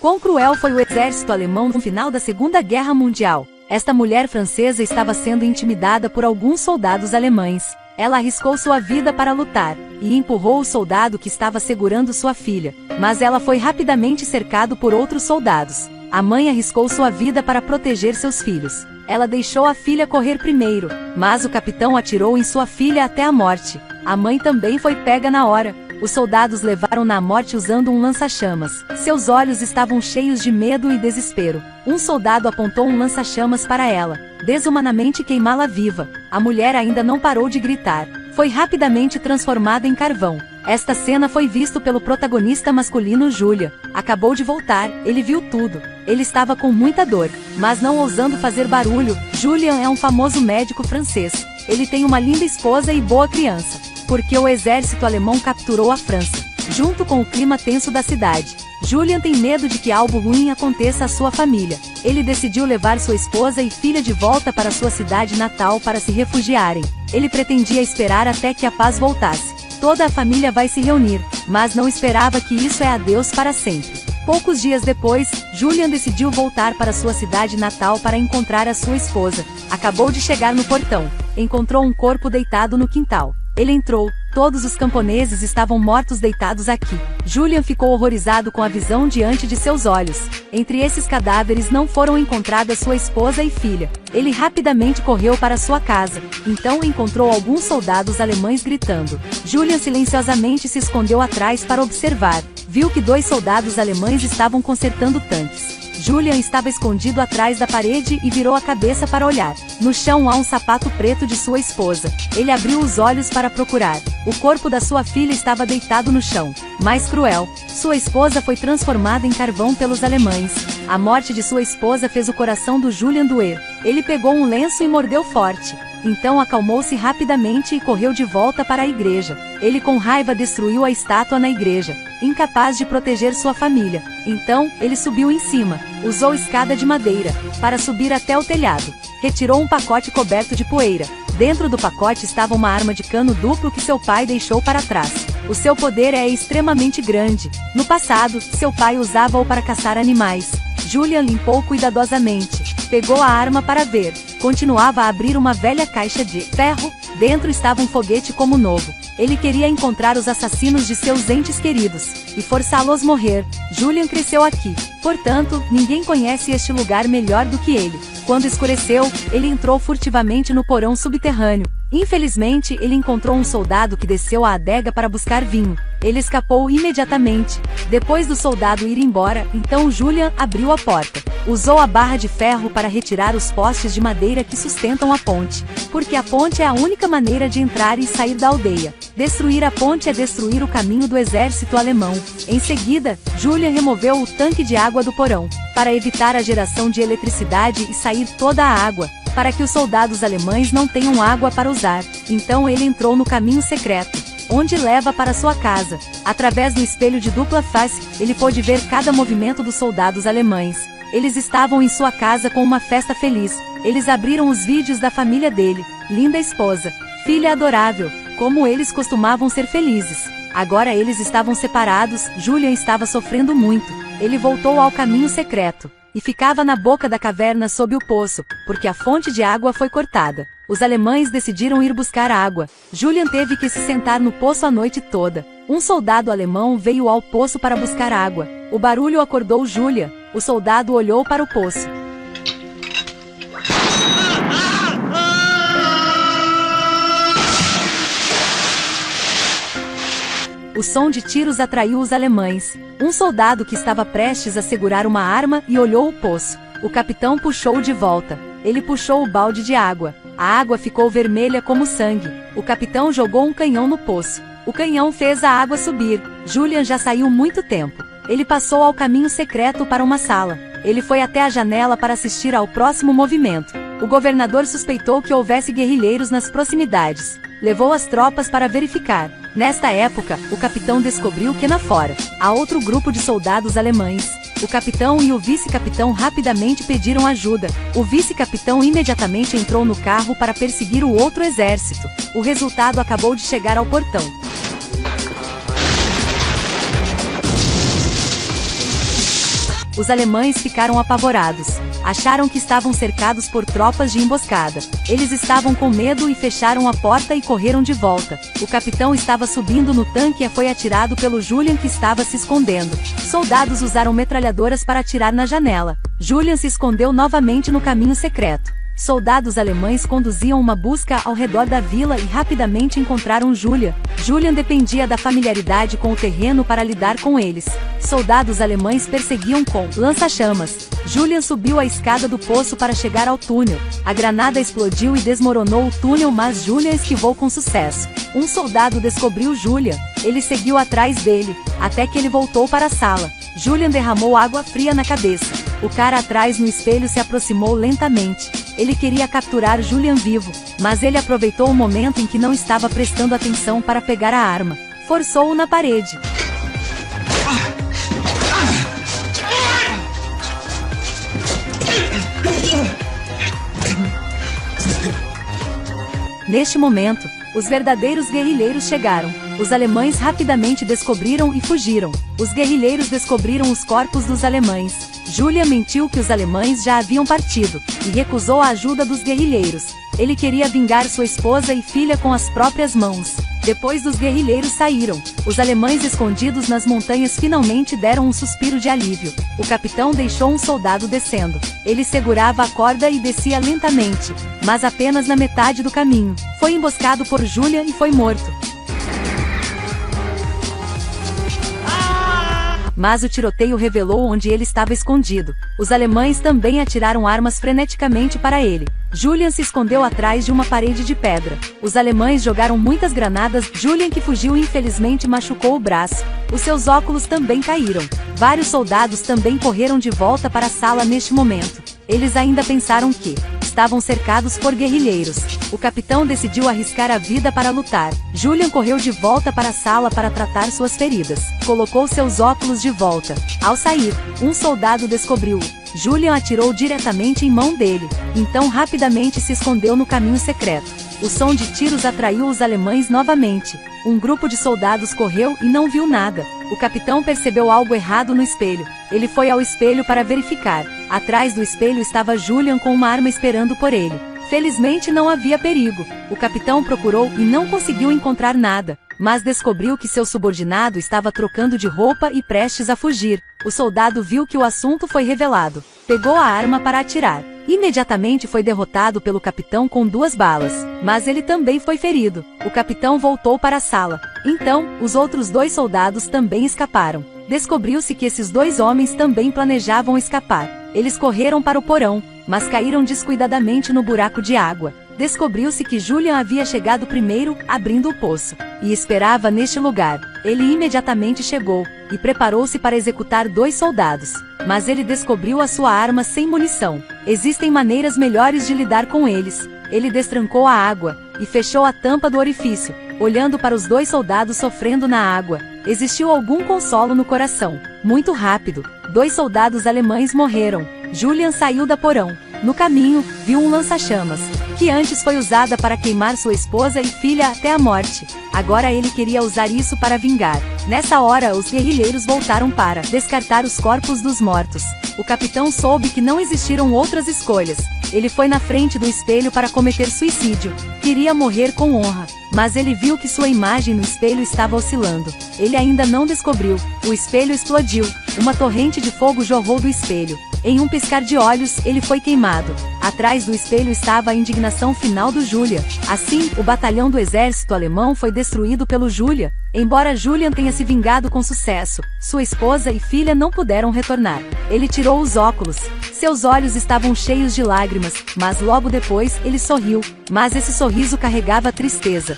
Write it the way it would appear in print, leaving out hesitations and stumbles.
Quão cruel foi o exército alemão no final da Segunda Guerra Mundial. Esta mulher francesa estava sendo intimidada por alguns soldados alemães. Ela arriscou sua vida para lutar, e empurrou o soldado que estava segurando sua filha, mas ela foi rapidamente cercada por outros soldados. A mãe arriscou sua vida para proteger seus filhos. Ela deixou a filha correr primeiro, mas o capitão atirou em sua filha até a morte. A mãe também foi pega na hora. Os soldados levaram-na à morte usando um lança-chamas. Seus olhos estavam cheios de medo e desespero. Um soldado apontou um lança-chamas para ela, desumanamente queimá-la viva. A mulher ainda não parou de gritar. Foi rapidamente transformada em carvão. Esta cena foi vista pelo protagonista masculino Julian. Acabou de voltar, ele viu tudo. Ele estava com muita dor, mas não ousando fazer barulho. Julian é um famoso médico francês. Ele tem uma linda esposa e boa criança, porque o exército alemão capturou a França, junto com o clima tenso da cidade. Julian tem medo de que algo ruim aconteça à sua família. Ele decidiu levar sua esposa e filha de volta para sua cidade natal para se refugiarem. Ele pretendia esperar até que a paz voltasse. Toda a família vai se reunir, mas não esperava que isso é adeus para sempre. Poucos dias depois, Julian decidiu voltar para sua cidade natal para encontrar a sua esposa. Acabou de chegar no portão. Encontrou um corpo deitado no quintal. Ele entrou. Todos os camponeses estavam mortos deitados aqui. Julian ficou horrorizado com a visão diante de seus olhos. Entre esses cadáveres não foram encontradas sua esposa e filha. Ele rapidamente correu para sua casa. Então encontrou alguns soldados alemães gritando. Julian silenciosamente se escondeu atrás para observar. Viu que 2 soldados alemães estavam consertando tanques. Julian estava escondido atrás da parede e virou a cabeça para olhar. No chão há um sapato preto de sua esposa. Ele abriu os olhos para procurar. O corpo da sua filha estava deitado no chão. Mais cruel, sua esposa foi transformada em carvão pelos alemães. A morte de sua esposa fez o coração do Julian doer. Ele pegou um lenço e mordeu forte. Então acalmou-se rapidamente e correu de volta para a igreja. Ele com raiva destruiu a estátua na igreja, incapaz de proteger sua família. Então, ele subiu em cima, usou escada de madeira, para subir até o telhado. Retirou um pacote coberto de poeira. Dentro do pacote estava uma arma de cano duplo que seu pai deixou para trás. O seu poder é extremamente grande. No passado, seu pai usava-o para caçar animais. Julian limpou cuidadosamente. Pegou a arma para ver. Continuava a abrir uma velha caixa de ferro. Dentro estava um foguete como novo. Ele queria encontrar os assassinos de seus entes queridos e forçá-los a morrer. Julian cresceu aqui. Portanto, ninguém conhece este lugar melhor do que ele. Quando escureceu, ele entrou furtivamente no porão subterrâneo. Infelizmente, ele encontrou um soldado que desceu à adega para buscar vinho. Ele escapou imediatamente. Depois do soldado ir embora, então Julian abriu a porta. Usou a barra de ferro para retirar os postes de madeira que sustentam a ponte, porque a ponte é a única maneira de entrar e sair da aldeia. Destruir a ponte é destruir o caminho do exército alemão. Em seguida, Julian removeu o tanque de água do porão, para evitar a geração de eletricidade e sair toda a água, para que os soldados alemães não tenham água para usar. Então ele entrou no caminho secreto, onde leva para sua casa. Através do espelho de dupla face, ele pôde ver cada movimento dos soldados alemães. Eles estavam em sua casa com uma festa feliz. Eles abriram os vídeos da família dele, linda esposa, filha adorável, como eles costumavam ser felizes. Agora eles estavam separados. Julian estava sofrendo muito. Ele voltou ao caminho secreto e ficava na boca da caverna sob o poço, porque a fonte de água foi cortada. Os alemães decidiram ir buscar água. Julian teve que se sentar no poço a noite toda. Um soldado alemão veio ao poço para buscar água. O barulho acordou Julian. O soldado olhou para o poço. O som de tiros atraiu os alemães. Um soldado que estava prestes a segurar uma arma e olhou o poço. O capitão puxou-o de volta. Ele puxou o balde de água. A água ficou vermelha como sangue. O capitão jogou um canhão no poço. O canhão fez a água subir. Julian já saiu muito tempo. Ele passou ao caminho secreto para uma sala. Ele foi até a janela para assistir ao próximo movimento. O governador suspeitou que houvesse guerrilheiros nas proximidades. Levou as tropas para verificar. Nesta época, o capitão descobriu que na fora há outro grupo de soldados alemães. O capitão e o vice-capitão rapidamente pediram ajuda. O vice-capitão imediatamente entrou no carro para perseguir o outro exército. O resultado acabou de chegar ao portão. Os alemães ficaram apavorados. Acharam que estavam cercados por tropas de emboscada. Eles estavam com medo e fecharam a porta e correram de volta. O capitão estava subindo no tanque e foi atirado pelo Julian, que estava se escondendo. Soldados usaram metralhadoras para atirar na janela. Julian se escondeu novamente no caminho secreto. Soldados alemães conduziam uma busca ao redor da vila e rapidamente encontraram Julian. Julian dependia da familiaridade com o terreno para lidar com eles. Soldados alemães perseguiam com lança-chamas. Julian subiu a escada do poço para chegar ao túnel. A granada explodiu e desmoronou o túnel, mas Julian esquivou com sucesso. Um soldado descobriu Julian. Ele seguiu atrás dele, até que ele voltou para a sala. Julian derramou água fria na cabeça. O cara atrás no espelho se aproximou lentamente. Ele queria capturar Julian vivo, mas ele aproveitou o momento em que não estava prestando atenção para pegar a arma. Forçou-o na parede. Neste momento, os verdadeiros guerrilheiros chegaram. Os alemães rapidamente descobriram e fugiram. Os guerrilheiros descobriram os corpos dos alemães. Julian mentiu que os alemães já haviam partido, e recusou a ajuda dos guerrilheiros. Ele queria vingar sua esposa e filha com as próprias mãos. Depois dos guerrilheiros saíram, os alemães escondidos nas montanhas finalmente deram um suspiro de alívio. O capitão deixou um soldado descendo. Ele segurava a corda e descia lentamente, mas apenas na metade do caminho. Foi emboscado por Julian e foi morto. Mas o tiroteio revelou onde ele estava escondido. Os alemães também atiraram armas freneticamente para ele. Julian se escondeu atrás de uma parede de pedra. Os alemães jogaram muitas granadas. Julian, que fugiu, infelizmente machucou o braço. Os seus óculos também caíram. Vários soldados também correram de volta para a sala neste momento. Eles ainda pensaram que estavam cercados por guerrilheiros. O capitão decidiu arriscar a vida para lutar. Julian correu de volta para a sala para tratar suas feridas. Colocou seus óculos de volta. Ao sair, um soldado descobriu-o. Julian atirou diretamente em mão dele. Então rapidamente se escondeu no caminho secreto. O som de tiros atraiu os alemães novamente. Um grupo de soldados correu e não viu nada. O capitão percebeu algo errado no espelho. Ele foi ao espelho para verificar. Atrás do espelho estava Julian com uma arma esperando por ele. Felizmente não havia perigo. O capitão procurou e não conseguiu encontrar nada, mas descobriu que seu subordinado estava trocando de roupa e prestes a fugir. O soldado viu que o assunto foi revelado. Pegou a arma para atirar. Imediatamente foi derrotado pelo capitão com 2 balas, mas ele também foi ferido. O capitão voltou para a sala. Então, os outros 2 soldados também escaparam. Descobriu-se que esses 2 homens também planejavam escapar. Eles correram para o porão, mas caíram descuidadamente no buraco de água. Descobriu-se que Julian havia chegado primeiro, abrindo o poço, e esperava neste lugar. Ele imediatamente chegou, e preparou-se para executar 2 soldados. Mas ele descobriu a sua arma sem munição. Existem maneiras melhores de lidar com eles. Ele destrancou a água, e fechou a tampa do orifício, olhando para os 2 soldados sofrendo na água. Existiu algum consolo no coração. Muito rápido, 2 soldados alemães morreram. Julian saiu da porão. No caminho, viu um lança-chamas, que antes foi usada para queimar sua esposa e filha até a morte. Agora ele queria usar isso para vingar. Nessa hora, os guerrilheiros voltaram para descartar os corpos dos mortos. O capitão soube que não existiram outras escolhas. Ele foi na frente do espelho para cometer suicídio. Queria morrer com honra, mas ele viu que sua imagem no espelho estava oscilando. Ele ainda não descobriu. O espelho explodiu. Uma torrente de fogo jorrou do espelho. Em um piscar de olhos, ele foi queimado. Atrás do espelho estava a indignação final do Julian. Assim, o batalhão do exército alemão foi destruído pelo Julian. Embora Julian tenha se vingado com sucesso, sua esposa e filha não puderam retornar. Ele tirou os óculos. Seus olhos estavam cheios de lágrimas, mas logo depois ele sorriu. Mas esse sorriso carregava tristeza.